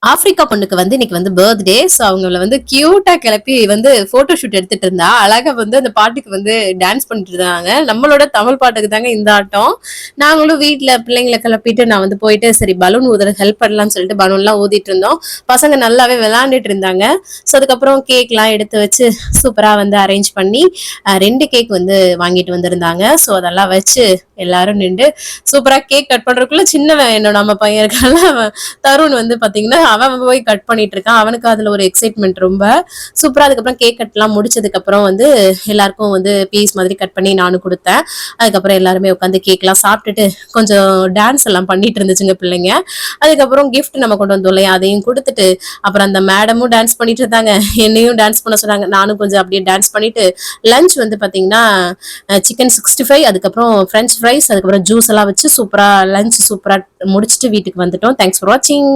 Africa பொண்ணுக்கு வந்து இன்னைக்கு வந்து பர்த்டே. ஸோ அவங்கள வந்து கியூட்டா கிளப்பி வந்து ஃபோட்டோ ஷூட் எடுத்துட்டு இருந்தா. அழகா வந்து அந்த பாட்டுக்கு வந்து டான்ஸ் பண்ணிட்டு இருந்தாங்க. நம்மளோட தமிழ் பாட்டுக்கு தாங்க இந்த ஆட்டம். நாங்களும் வீட்ல பிள்ளைங்கள கிளப்பிட்டு நான் வந்து போயிட்டு சரி பலூன் ஊதுற ஹெல்ப் பண்ணலாம்னு சொல்லிட்டு பலூன்லாம் ஊதிட்டு இருந்தோம். பசங்க நல்லாவே விளையாண்டுட்டு இருந்தாங்க. ஸோ அதுக்கப்புறம் கேக்லாம் எடுத்து வச்சு சூப்பரா வந்து அரேஞ்ச் பண்ணி 2 கேக் வந்து வாங்கிட்டு வந்திருந்தாங்க. ஸோ அதெல்லாம் வச்சு எல்லாரும் நின்று சூப்பரா கேக் கட் பண்றதுக்குள்ள சின்னவன் என்னோட நம்ம பையன் இருக்கான்ல தருண் வந்து பாத்தீங்கன்னா அவன் போய் கட் பண்ணிட்டு இருக்கான். அவனுக்கு அதுல ஒரு எக்ஸைட்மெண்ட் ரொம்ப சூப்பரா. அதுக்கப்புறம் கேக் கட் எல்லாம் முடிச்சதுக்கு அப்புறம் வந்து எல்லாருக்கும் வந்து பீஸ் மாதிரி கட் பண்ணி நானும் கொடுத்தேன். அதுக்கப்புறம் எல்லாருமே உட்காந்து கேக் எல்லாம் சாப்பிட்டுட்டு கொஞ்சம் டான்ஸ் எல்லாம் பண்ணிட்டு இருந்துச்சுங்க பிள்ளைங்க. அதுக்கப்புறம் கிஃப்ட் நம்ம கொண்டு வந்தோம் இல்லையா, அதையும் கொடுத்துட்டு அப்புறம் அந்த மேடமும் டான்ஸ் பண்ணிட்டு இருந்தாங்க, என்னையும் டான்ஸ் பண்ண சொன்னாங்க. நானும் கொஞ்சம் அப்படியே டான்ஸ் பண்ணிட்டு லஞ்ச் வந்து பாத்தீங்கன்னா சிக்கன் 65, அதுக்கப்புறம் ஃப்ரெஞ்ச் ஃப்ரைஸ், அதுக்கப்புறம் ஜூஸ் எல்லாம் வச்சு சூப்பரா லஞ்ச் சூப்பரா முடிச்சுட்டு வீட்டுக்கு வந்துட்டோம். தேங்க்ஸ் ஃபார் வாட்சிங்.